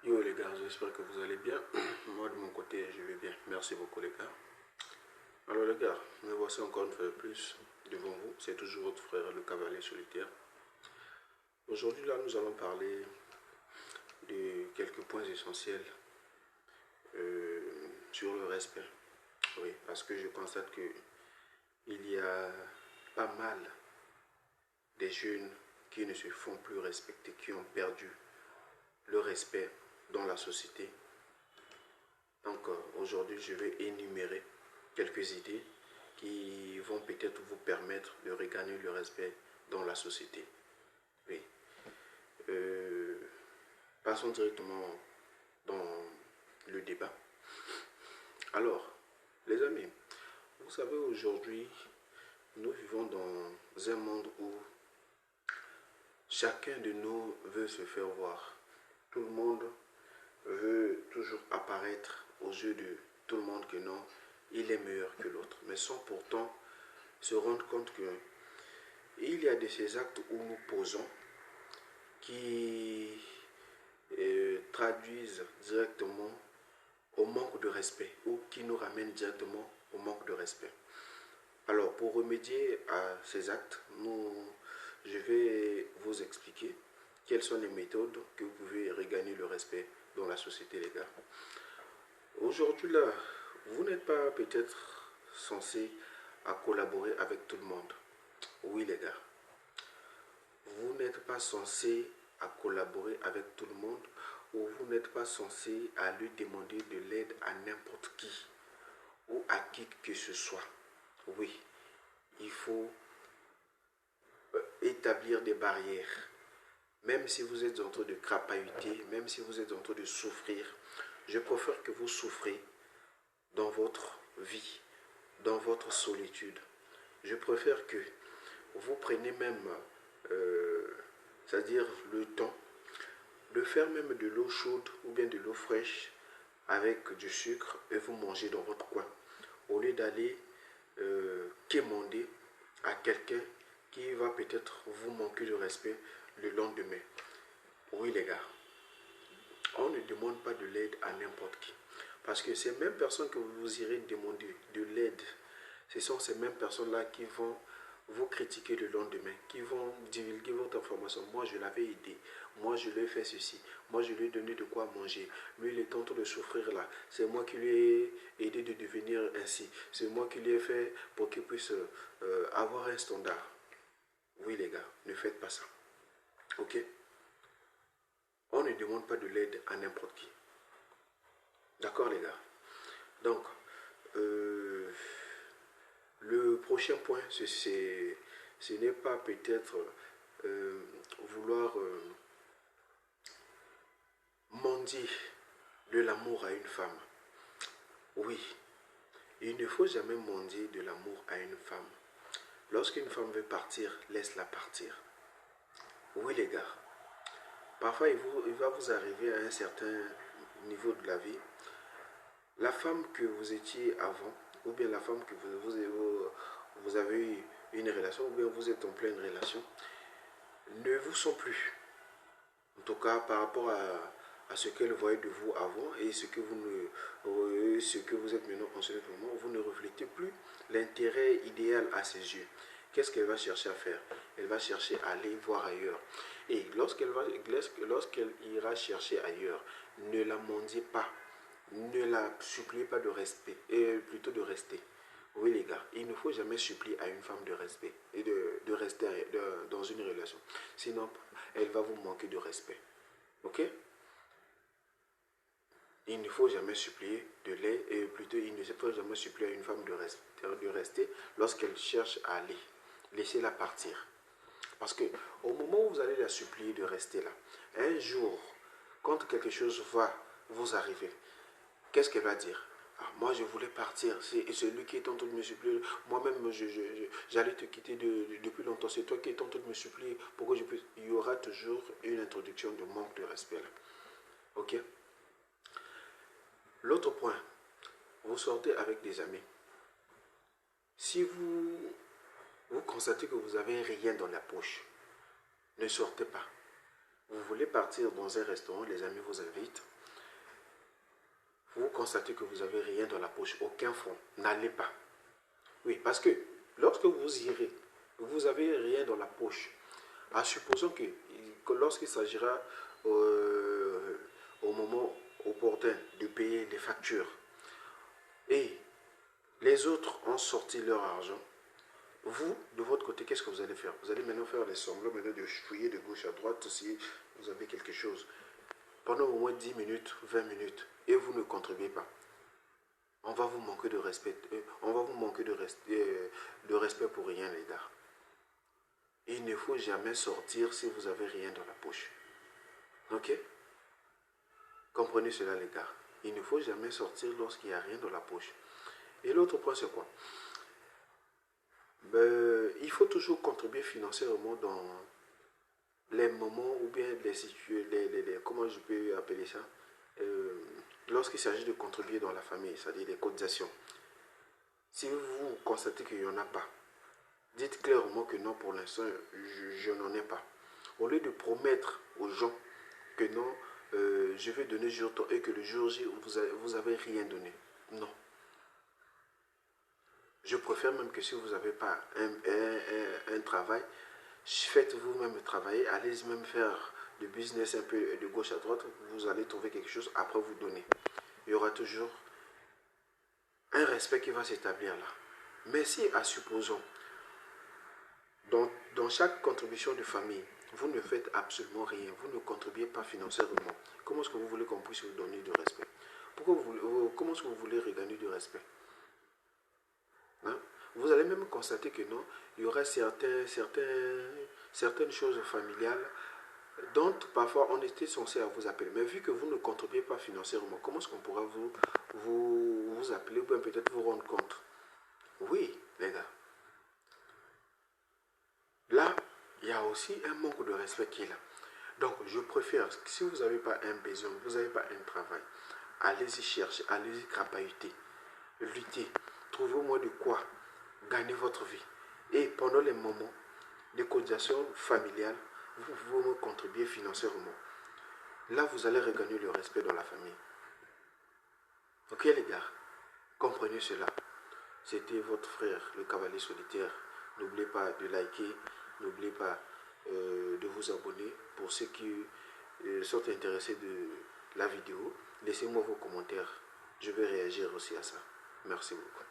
Yo les gars, j'espère que vous allez bien. Moi de mon côté, je vais bien. Merci beaucoup les gars. Alors les gars, me voici encore une fois de plus devant vous. C'est toujours votre frère le cavalier solitaire. Aujourd'hui là, nous allons parler de quelques points essentiels euh, sur le respect. Oui, parce que je constate que il y a pas mal des jeunes qui ne se font plus respecter, qui ont perdu le respect dans la société. Donc aujourd'hui, je vais énumérer quelques idées qui vont peut-être vous permettre de regagner le respect dans la société. Oui. Euh, Passons directement dans le débat. Alors, les amis, vous savez, aujourd'hui, nous vivons dans un monde où chacun de nous veut se faire voir. Tout le monde veut toujours apparaître aux yeux de tout le monde que non, il est meilleur que l'autre. Mais sans pourtant se rendre compte que il y a de ces actes où nous posons qui traduisent directement au manque de respect ou qui nous ramènent directement au manque de respect. Alors, pour remédier à ces actes, je vais vous expliquer quelles sont les méthodes que vous pouvez regagner le respect dans la société, les gars. Aujourd'hui, là, vous n'êtes pas peut-être censé à collaborer avec tout le monde. Oui, les gars. Vous n'êtes pas censé à collaborer avec tout le monde ou vous n'êtes pas censé à lui demander de l'aide à n'importe qui ou à qui que ce soit. Oui, il faut établir des barrières. Même si vous êtes en train de crapahuter, même si vous êtes en train de souffrir, je préfère que vous souffrez dans votre vie, dans votre solitude. Je préfère que vous preniez même, c'est-à-dire le temps, de faire même de l'eau chaude ou bien de l'eau fraîche avec du sucre et vous mangez dans votre coin. Au lieu d'aller quémander à quelqu'un qui va peut-être vous manquer de respect le lendemain. Oui les gars, on ne demande pas de l'aide à n'importe qui. Parce que ces mêmes personnes que vous irez demander de l'aide, ce sont ces mêmes personnes-là qui vont vous critiquer le lendemain, qui vont divulguer votre information. Moi, je l'avais aidé. Moi, je lui ai fait ceci. Moi, je lui ai donné de quoi manger. Lui, il est en train de souffrir là. C'est moi qui lui ai aidé de devenir ainsi. C'est moi qui lui ai fait pour qu'il puisse avoir un standard. Oui, les gars, ne faites pas ça. Ok? On ne demande pas de l'aide à n'importe qui. D'accord, les gars? Donc, le prochain point, ce n'est pas peut-être vouloir mendier de l'amour à une femme. Oui, il ne faut jamais mendier de l'amour à une femme. Lorsqu'une femme veut partir, laisse-la partir. Oui, les gars. Parfois, il va vous arriver à un certain niveau de la vie. La femme que vous étiez avant, ou bien la femme que vous avez eu une relation, ou bien vous êtes en pleine relation, ne vous sont plus. En tout cas, par rapport à ce qu'elle voyait de vous avant et ce que vous êtes maintenant en ce moment, vous ne reflétez plus l'intérêt idéal à ses yeux. Qu'est-ce qu'elle va chercher à faire? Elle va chercher à aller voir ailleurs. Et lorsqu'elle ira chercher ailleurs, ne la mendiez pas. Ne la suppliez pas de respect, et plutôt de rester. Oui les gars, il ne faut jamais supplier à une femme de respect et de rester dans une relation. Sinon, elle va vous manquer de respect. Ok? Il ne faut jamais supplier de l'aide, et plutôt il ne faut jamais supplier à une femme de rester lorsqu'elle cherche à aller. Laissez-la partir. Parce que au moment où vous allez la supplier de rester là, un jour, quand quelque chose va vous arriver, qu'est-ce qu'elle va dire? Ah, moi je voulais partir, c'est celui qui est en train de me supplier. Moi-même, j'allais te quitter depuis longtemps. C'est toi qui es en train de me supplier pour que je puisse. Il y aura toujours une introduction de manque de respect là. Ok? L'autre point, vous sortez avec des amis. Si vous constatez que vous n'avez rien dans la poche, ne sortez pas. Vous voulez partir dans un restaurant, les amis vous invitent. vous constatez que vous n'avez rien dans la poche, aucun franc, n'allez pas. Oui, parce que lorsque vous irez, vous n'avez rien dans la poche. Supposons que lorsqu'il s'agira au moment opportun de payer les factures et les autres ont sorti leur argent, vous, de votre côté, qu'est-ce que vous allez faire? Vous allez maintenant faire les semblants, maintenant de fouiller de gauche à droite si vous avez quelque chose. Pendant au moins 10 minutes, 20 minutes, et vous ne contribuez pas. On va vous manquer de respect. On va vous manquer de respect pour rien, les gars. Il ne faut jamais sortir si vous n'avez rien dans la poche. Ok? Comprenez cela, les gars. Il ne faut jamais sortir lorsqu'il n'y a rien dans la poche. Et l'autre point, c'est quoi? Il faut toujours contribuer financièrement dans les moments ou bien comment je peux appeler ça? Lorsqu'il s'agit de contribuer dans la famille, c'est-à-dire les cotisations. Si vous constatez qu'il n'y en a pas, dites clairement que non, pour l'instant, je n'en ai pas. Au lieu de promettre aux gens que non, je vais donner jour temps et que le jour J, vous n'avez rien donné. Non. Je préfère même que si vous n'avez pas un travail, faites vous-même travailler, allez même faire du business un peu de gauche à droite, vous allez trouver quelque chose, après vous donner. Il y aura toujours un respect qui va s'établir là. Mais si, supposons, dans chaque contribution de famille, vous ne faites absolument rien, vous ne contribuez pas financièrement, comment est-ce que vous voulez qu'on puisse vous donner du respect? Comment est-ce que vous voulez regagner du respect? Hein? Vous allez même constater que non, il y aura certaines choses familiales dont parfois on était censé vous appeler. Mais vu que vous ne contribuez pas financièrement, comment est-ce qu'on pourra vous appeler ou bien peut-être vous rendre compte? Oui, les gars. Là, il y a aussi un manque de respect qui est là. Donc, je préfère, si vous n'avez pas un besoin, vous n'avez pas un travail, allez-y chercher, allez-y crapahuter, lutter, trouvez au moins de quoi gagner votre vie. Et pendant les moments de cotisation familiale, vous pouvez contribuer financièrement. Là, vous allez regagner le respect dans la famille. Ok, les gars, comprenez cela. C'était votre frère, le cavalier solitaire. N'oubliez pas de liker, n'oubliez pas de vous abonner. Pour ceux qui sont intéressés de la vidéo, laissez-moi vos commentaires. Je vais réagir aussi à ça. Merci beaucoup.